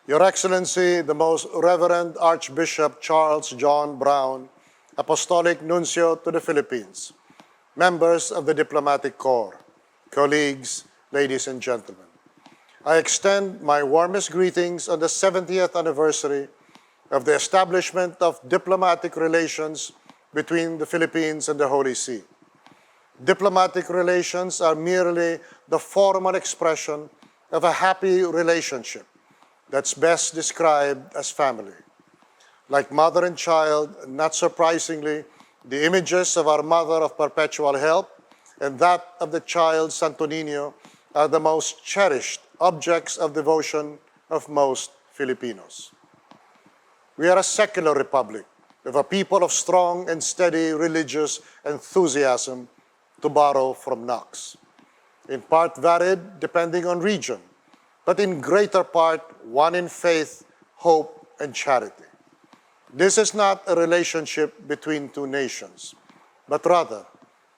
Your Excellency, the Most Reverend Archbishop Charles John Brown, Apostolic Nuncio to the Philippines, members of the Diplomatic Corps, colleagues, ladies and gentlemen. I extend my warmest greetings on the 70th anniversary of the establishment of diplomatic relations between the Philippines and the Holy See. Diplomatic relations are merely the formal expression of a happy relationship that's best described as family. Like mother and child, not surprisingly, the images of our Mother of Perpetual Help and that of the child Santo Niño are the most cherished objects of devotion of most Filipinos. We are a secular republic of a people of strong and steady religious enthusiasm, to borrow from Knox, in part varied depending on region, but in greater part one in faith, hope, and charity. This is not a relationship between two nations, but rather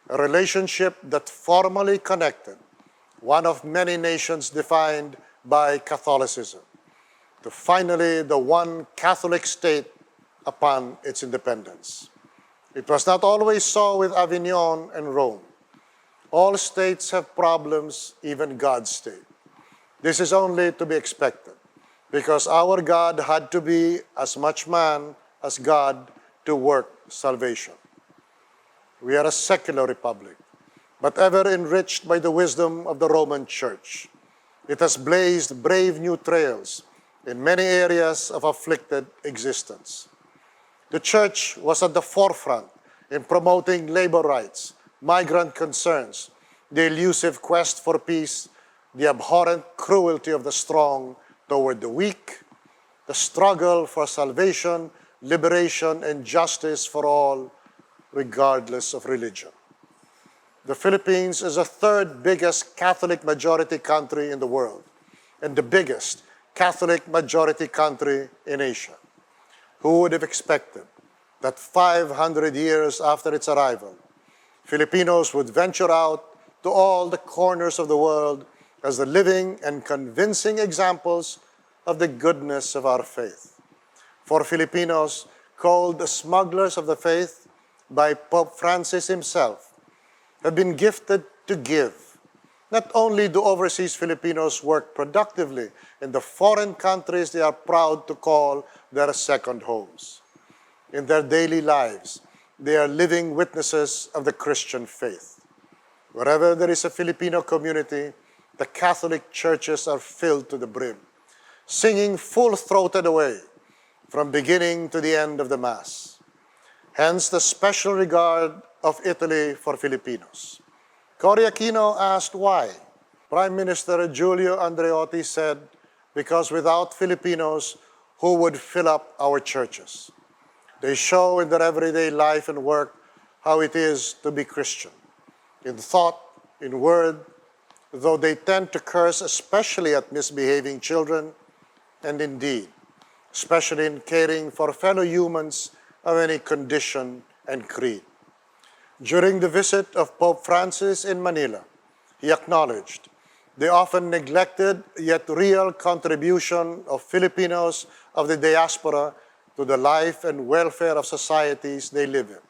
a relationship that formally connected one of many nations defined by Catholicism to finally the one Catholic state upon its independence. It was not always so with Avignon and Rome. All states have problems, even God's state. This is only to be expected, because our God had to be as much man as God to work salvation. We are a secular republic, but ever enriched by the wisdom of the Roman Church. It has blazed brave new trails in many areas of afflicted existence. The Church was at the forefront in promoting labor rights, migrant concerns, the elusive quest for peace, the abhorrent cruelty of the strong toward the weak, the struggle for salvation, liberation, and justice for all, regardless of religion. The Philippines is the third biggest Catholic majority country in the world and the biggest Catholic majority country in Asia. Who would have expected that 500 years after its arrival, Filipinos would venture out to all the corners of the world as the living and convincing examples of the goodness of our faith? For Filipinos, called the smugglers of the faith by Pope Francis himself, have been gifted to give. Not only do overseas Filipinos work productively in the foreign countries they are proud to call their second homes. In their daily lives, they are living witnesses of the Christian faith. Wherever there is a Filipino community, the Catholic churches are filled to the brim, singing full-throated away from beginning to the end of the Mass. Hence the special regard of Italy for Filipinos. Cory Aquino asked why. Prime Minister Giulio Andreotti said, because without Filipinos, who would fill up our churches? They show in their everyday life and work how it is to be Christian, in thought, in word, though they tend to curse especially at misbehaving children, and indeed, especially in caring for fellow humans of any condition and creed. During the visit of Pope Francis in Manila, he acknowledged the often neglected yet real contribution of Filipinos of the diaspora to the life and welfare of societies they live in,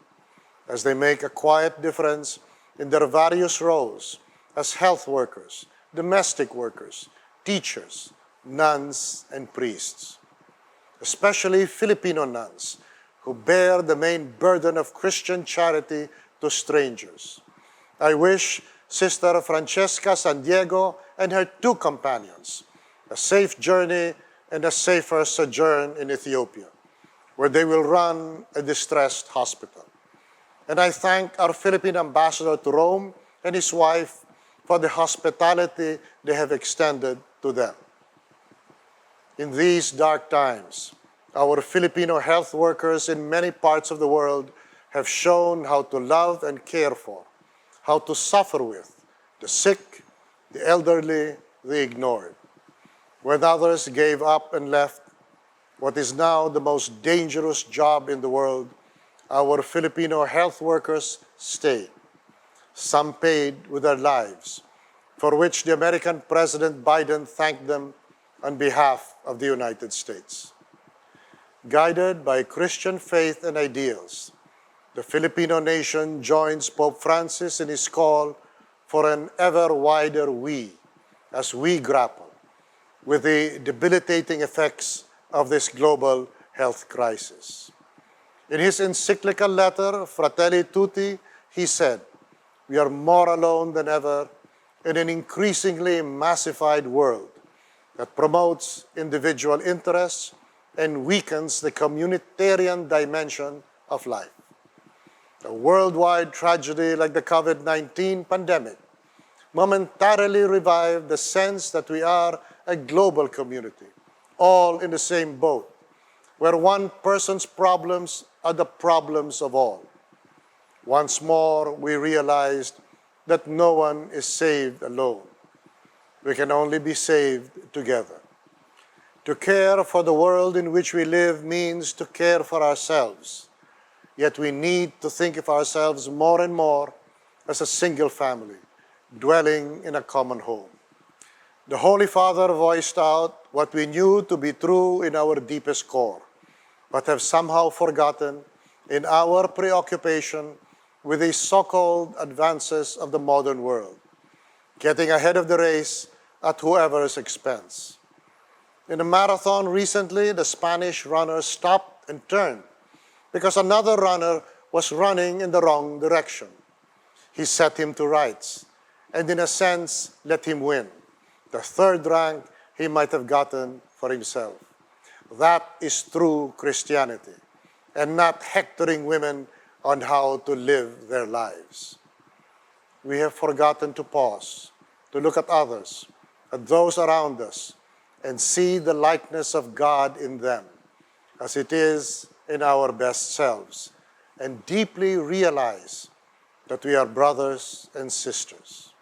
as they make a quiet difference in their various roles as health workers, domestic workers, teachers, nuns, and priests. Especially Filipino nuns, who bear the main burden of Christian charity to strangers. I wish Sister Francesca San Diego and her two companions a safe journey and a safer sojourn in Ethiopia, where they will run a distressed hospital. And I thank our Philippine ambassador to Rome and his wife for the hospitality they have extended to them. In these dark times, our Filipino health workers in many parts of the world have shown how to love and care for, how to suffer with the sick, the elderly, the ignored. When others gave up and left what is now the most dangerous job in the world, our Filipino health workers stayed. Some paid with their lives, for which the American President Biden thanked them on behalf of the United States. Guided by Christian faith and ideals, the Filipino nation joins Pope Francis in his call for an ever wider we as we grapple with the debilitating effects of this global health crisis. In his encyclical letter, Fratelli Tutti, he said, "We are more alone than ever in an increasingly massified world that promotes individual interests and weakens the communitarian dimension of life. A worldwide tragedy like the COVID-19 pandemic momentarily revived the sense that we are a global community, all in the same boat, where one person's problems are the problems of all. Once more, we realized that no one is saved alone. We can only be saved together. To care for the world in which we live means to care for ourselves. Yet we need to think of ourselves more and more as a single family, dwelling in a common home." The Holy Father voiced out what we knew to be true in our deepest core, but have somehow forgotten in our preoccupation with the so-called advances of the modern world, getting ahead of the race at whoever's expense. In a marathon recently, the Spanish runner stopped and turned because another runner was running in the wrong direction. He set him to rights and in a sense let him win the third rank he might have gotten for himself. That is true Christianity, and not hectoring women on how to live their lives. We have forgotten to pause, to look at others, at those around us, and see the likeness of God in them, as it is in our best selves, and deeply realize that we are brothers and sisters.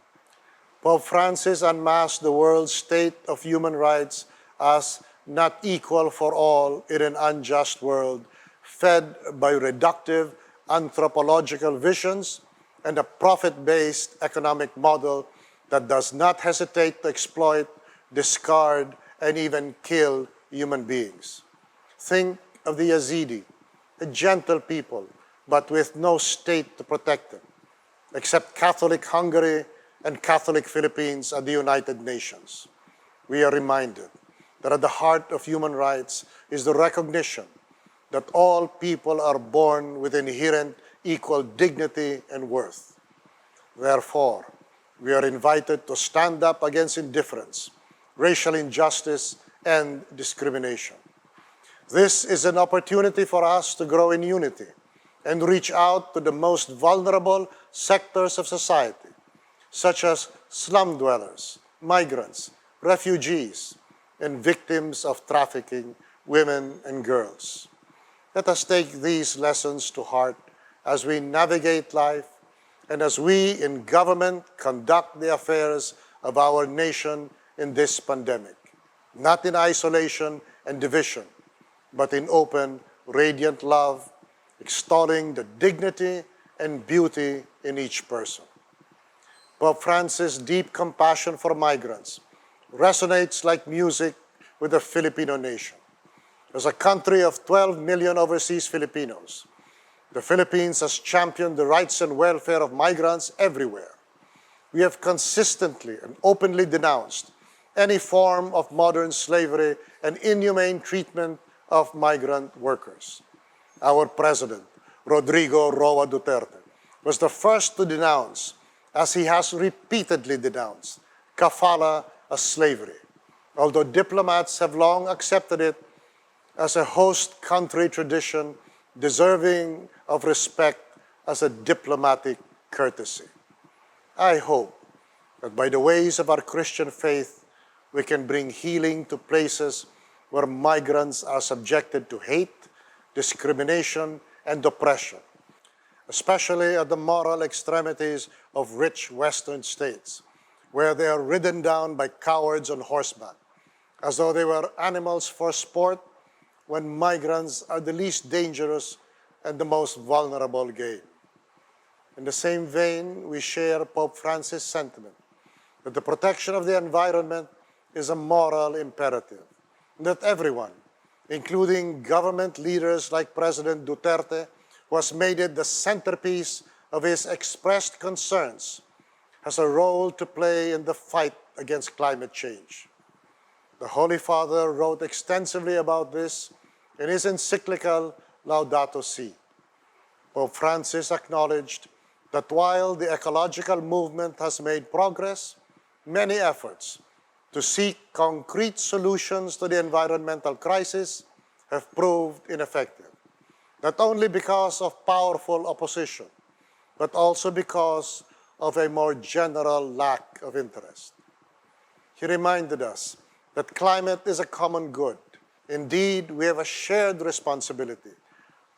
Pope Francis unmasked the world's state of human rights as not equal for all in an unjust world, fed by reductive anthropological visions and a profit-based economic model that does not hesitate to exploit, discard, and even kill human beings. Think of the Yazidi, a gentle people, but with no state to protect them, except Catholic Hungary and Catholic Philippines and the United Nations. We are reminded that at the heart of human rights is the recognition that all people are born with inherent equal dignity and worth. Therefore, we are invited to stand up against indifference, racial injustice, and discrimination. This is an opportunity for us to grow in unity and reach out to the most vulnerable sectors of society, such as slum dwellers, migrants, refugees, and victims of trafficking, women and girls. Let us take these lessons to heart as we navigate life and as we in government conduct the affairs of our nation in this pandemic, not in isolation and division, but in open, radiant love, extolling the dignity and beauty in each person. Pope Francis' deep compassion for migrants resonates like music with the Filipino nation. As a country of 12 million overseas Filipinos, the Philippines has championed the rights and welfare of migrants everywhere. We have consistently and openly denounced any form of modern slavery and inhumane treatment of migrant workers. Our president, Rodrigo Roa Duterte, was the first to denounce, as he has repeatedly denounced, kafala as slavery, although diplomats have long accepted it as a host country tradition deserving of respect as a diplomatic courtesy. I hope that by the ways of our Christian faith, we can bring healing to places where migrants are subjected to hate, discrimination, and oppression, especially at the moral extremities of rich Western states, where they are ridden down by cowards on horseback, as though they were animals for sport, when migrants are the least dangerous and the most vulnerable game. In the same vein, we share Pope Francis' sentiment that the protection of the environment is a moral imperative that everyone, including government leaders like President Duterte, who has made it the centerpiece of his expressed concerns, has a role to play in the fight against climate change. The Holy Father wrote extensively about this in his encyclical Laudato Si. Pope Francis acknowledged that while the ecological movement has made progress, many efforts to seek concrete solutions to the environmental crisis have proved ineffective, not only because of powerful opposition, but also because of a more general lack of interest. He reminded us that climate is a common good. Indeed, we have a shared responsibility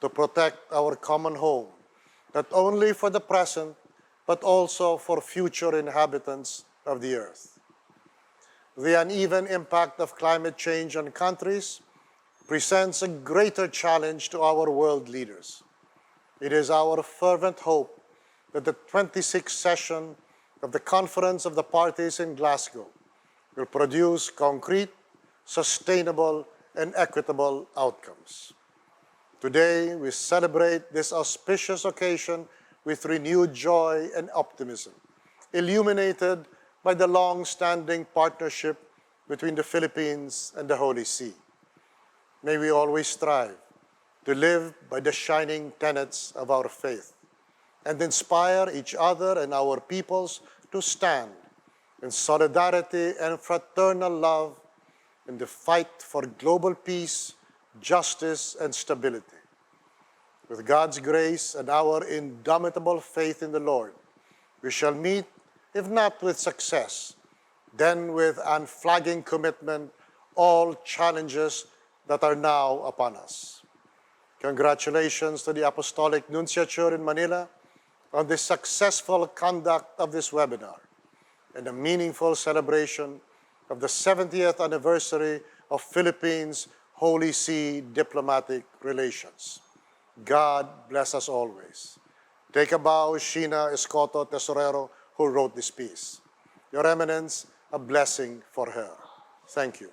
to protect our common home, not only for the present, but also for future inhabitants of the earth. The uneven impact of climate change on countries presents a greater challenge to our world leaders. It is our fervent hope that the 26th session of the Conference of the Parties in Glasgow will produce concrete, sustainable, and equitable outcomes. Today, we celebrate this auspicious occasion with renewed joy and optimism, illuminated by the long-standing partnership between the Philippines and the Holy See. May we always strive to live by the shining tenets of our faith and inspire each other and our peoples to stand in solidarity and fraternal love in the fight for global peace, justice, and stability. With God's grace and our indomitable faith in the Lord, we shall meet, if not with success, then with unflagging commitment, all challenges that are now upon us. Congratulations to the Apostolic Nunciature in Manila on the successful conduct of this webinar and a meaningful celebration of the 70th anniversary of Philippines' Holy See diplomatic relations. God bless us always. Take a bow, Sheena Escoto Tesorero, who wrote this piece. Your Eminence, a blessing for her. Thank you.